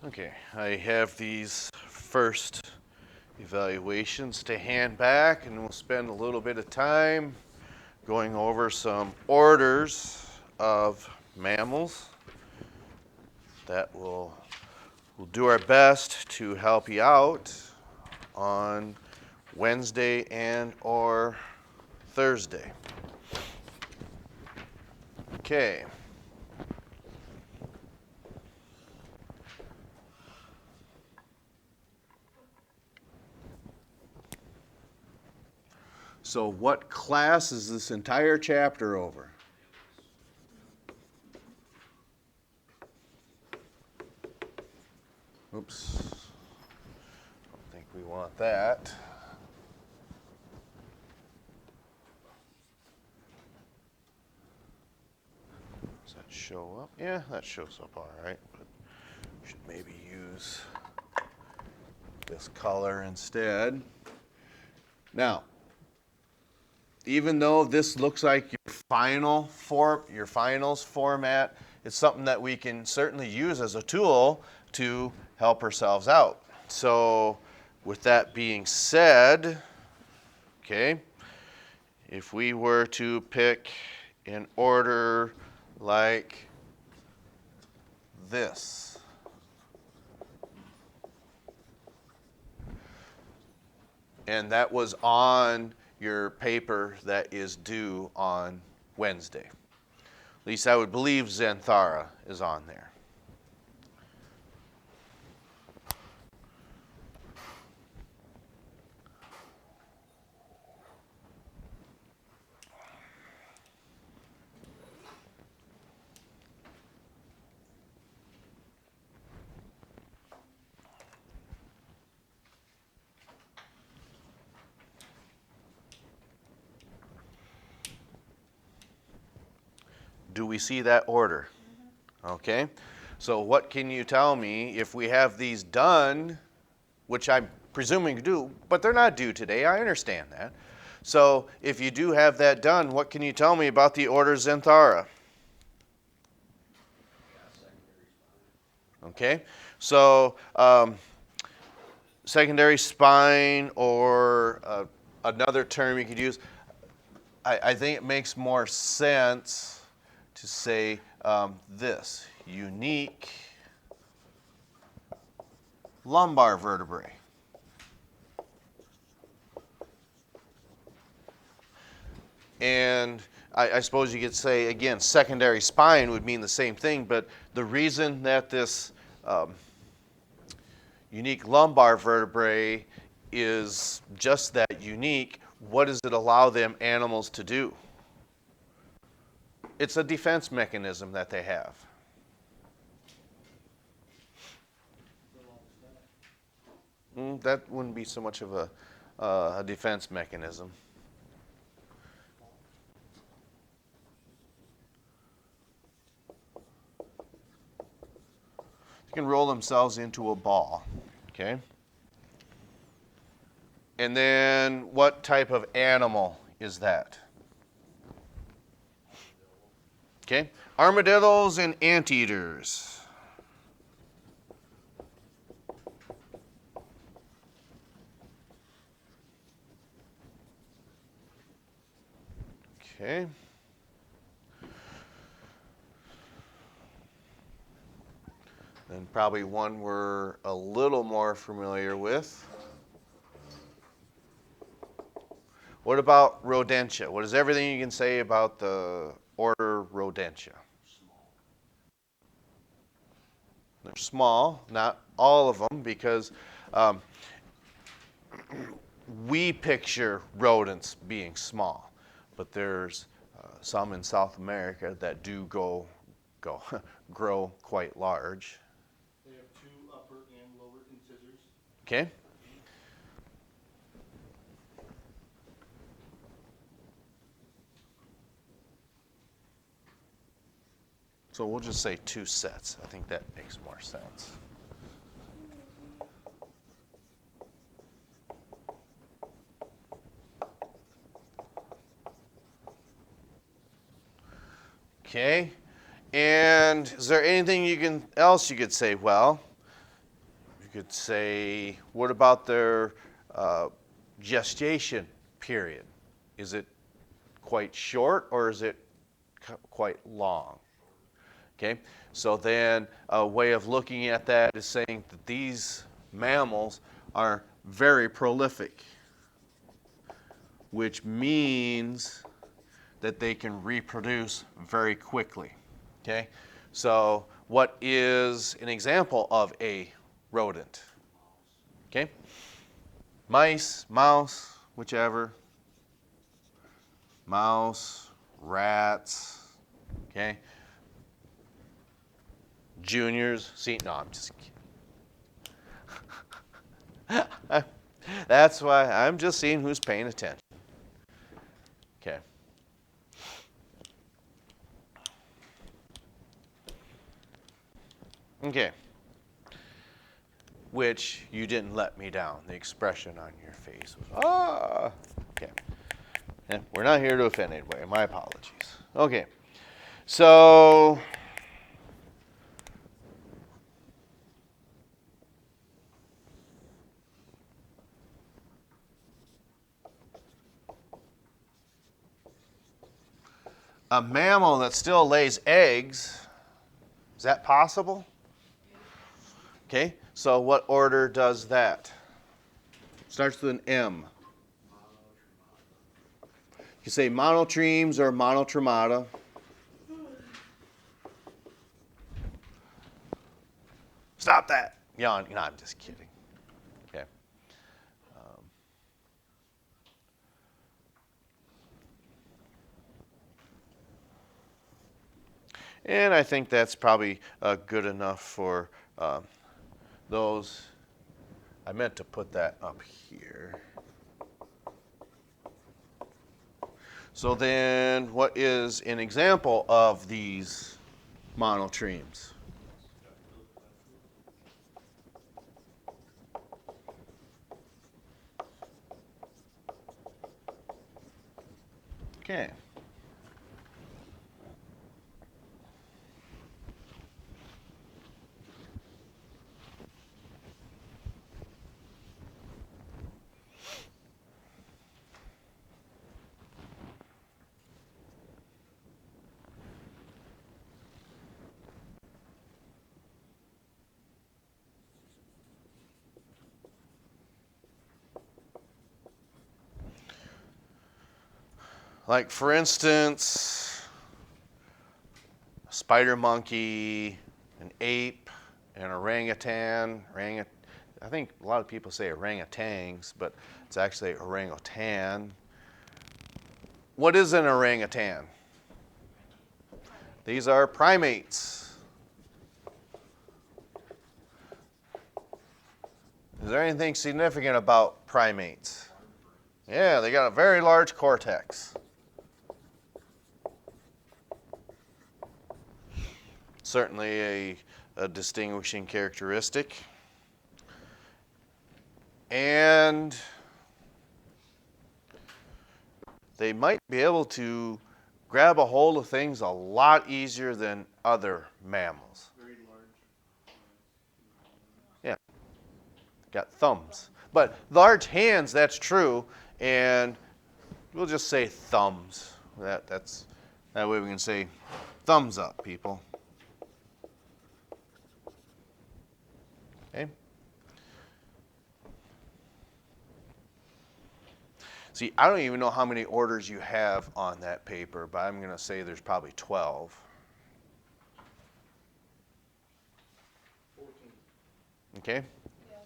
Okay, I have these first evaluations to hand back, and we'll spend a little bit of time going over some orders of mammals that we'll do our best to help you out on Wednesday and or Thursday. Okay. So what class is this entire chapter over? Oops. Don't think we want that. Does that show up? Yeah, that shows up all right, but we should maybe use this color instead. Now, even though this looks like your finals format, it's something that we can certainly use as a tool to help ourselves out. So with that being said, okay, if we were to pick an order like this, and that was on your paper that is due on Wednesday. At least I would believe Xanthara is on there. Do we see that order? Okay. So what can you tell me if we have these done, which I'm presuming you do, but they're not due today, I understand that. So if you do have that done, what can you tell me about the order Xanthara? Okay. So secondary spine, or another term you could use, I think it makes more sense to say this, unique lumbar vertebrae. And I suppose you could say, again, secondary spine would mean the same thing, but the reason that this unique lumbar vertebrae is just that unique, what does it allow them animals to do? It's a defense mechanism that they have. That wouldn't be so much of a defense mechanism. They can roll themselves into a ball, okay? And then what type of animal is that? Okay, armadillos and anteaters. Okay. And probably one we're a little more familiar with. What about rodentia? What is everything you can say about the order rodentia? They're small, not all of them, because we picture rodents being small, but there's some in South America that do grow quite large. They have two upper and lower incisors. Okay. So we'll just say 2 sets. I think that makes more sense. Okay. And is there anything else you could say? Well, could say, what about their gestation period? Is it quite short or is it quite long? Okay, so then a way of looking at that is saying that these mammals are very prolific, which means that they can reproduce very quickly. Okay, so what is an example of a rodent? Okay, mice, mouse, whichever. Mouse, rats, okay. Juniors, see, no, I'm just kidding. That's why I'm just seeing who's paying attention. Okay. Okay. Which you didn't let me down. The expression on your face was, ah. Okay. Yeah, we're not here to offend anybody. My apologies. Okay. So, a mammal that still lays eggs, is that possible? Okay, so what order does that? Starts with an M. You say monotremes or monotremata. Stop that. Yawn. No, I'm just kidding. Okay. And I think that's probably good enough for those. I meant to put that up here. So then what is an example of these monotremes? Okay. Like, for instance, a spider monkey, an ape, an orangutan. I think a lot of people say orangutans, but it's actually orangutan. What is an orangutan? These are primates. Is there anything significant about primates? Yeah, they got a very large cortex. Certainly a distinguishing characteristic. And they might be able to grab a hold of things a lot easier than other mammals. Very large. Yeah, got thumbs. But large hands, that's true, and we'll just say thumbs. That way we can say thumbs up, people. Okay. See, I don't even know how many orders you have on that paper, but I'm going to say there's probably 12. 14. Okay? Yeah.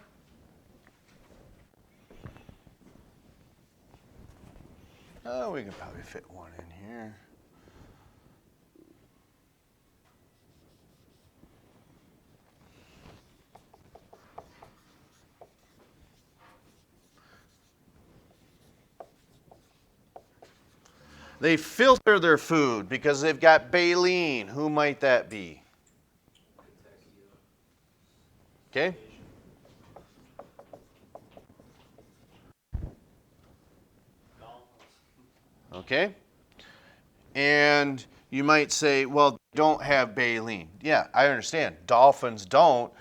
Oh, we can probably fit one in here. They filter their food because they've got baleen. Who might that be? Okay? Okay? And you might say, well, they don't have baleen. Yeah, I understand. Dolphins don't,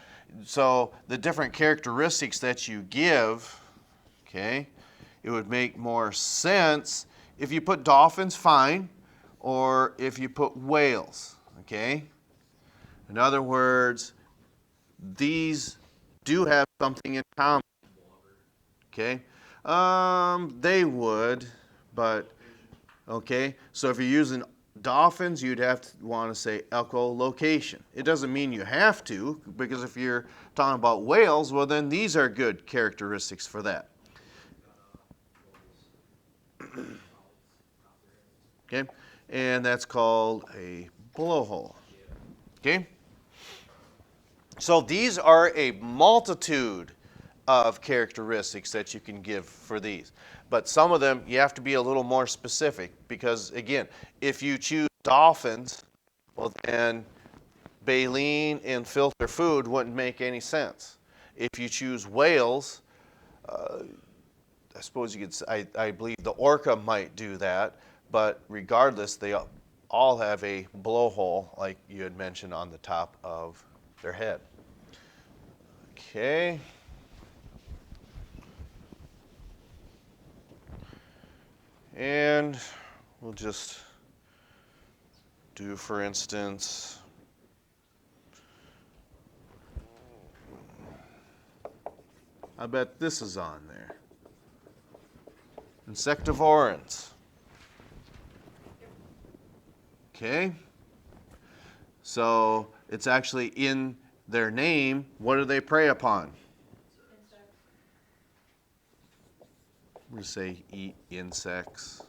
So the different characteristics that you give, okay, it would make more sense if you put dolphins, fine, or if you put whales, okay? In other words, these do have something in common, okay? They would, but, okay, so if you're using dolphins, you'd have to want to say echolocation. It doesn't mean you have to, because if you're talking about whales, well, then these are good characteristics for that. Okay, and that's called a blowhole. Okay, so these are a multitude of characteristics that you can give for these, but some of them you have to be a little more specific because, again, if you choose dolphins, well, then baleen and filter food wouldn't make any sense. If you choose whales, I suppose you could. I believe the orca might do that, but regardless, they all have a blowhole, like you had mentioned, on the top of their head. Okay. And we'll just do, for instance, I bet this is on there. Insectivorans. Okay. So it's actually in their name. What do they prey upon? We say eat insects.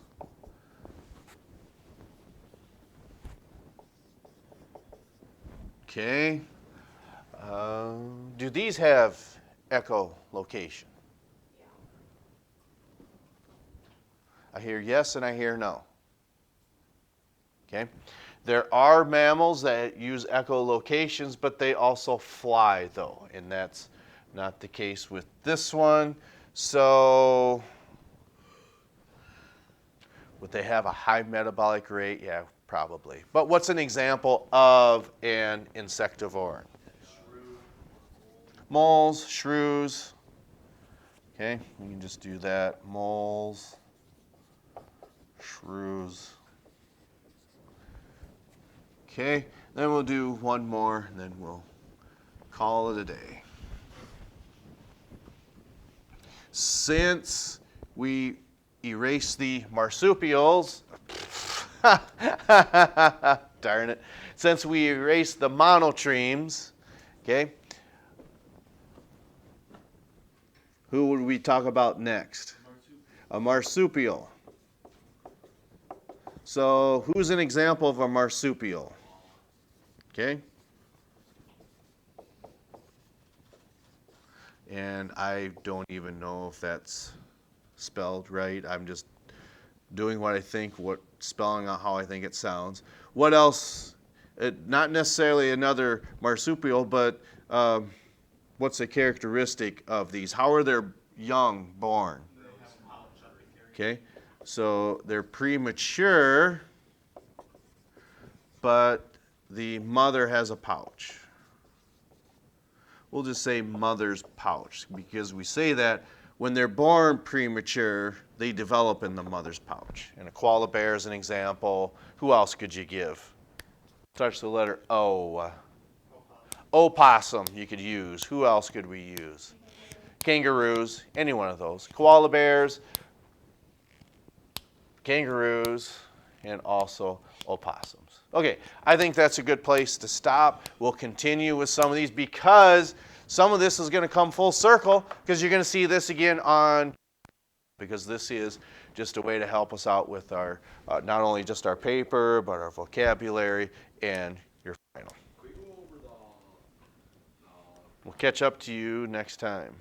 Okay. Do these have echolocation? I hear yes and I hear no. Okay. There are mammals that use echolocations, but they also fly, though, and that's not the case with this one. So would they have a high metabolic rate? Yeah, probably. But what's an example of an insectivore? Moles, shrews. Okay, we can just do that. Moles, shrews. Okay, then we'll do one more, and then we'll call it a day. Since we erase the marsupials, darn it, since we erase the monotremes, okay, who would we talk about next? A marsupial. So who's an example of a marsupial? Okay. And I don't even know if that's spelled right. I'm just doing what I think, spelling out how I think it sounds. What else? Not necessarily another marsupial, but what's a characteristic of these? How are their young born? Okay, so they're premature, but the mother has a pouch. We'll just say mother's pouch, because we say that when they're born premature, they develop in the mother's pouch. And a koala bear is an example. Who else could you give? Starts with the letter O. Opossum you could use. Who else could we use? Kangaroos, any one of those. Koala bears, kangaroos, and also opossums. Okay, I think that's a good place to stop. We'll continue with some of these because some of this is going to come full circle because you're going to see this again on, because this is just a way to help us out with our, not only just our paper, but our vocabulary and your final. We'll catch up to you next time.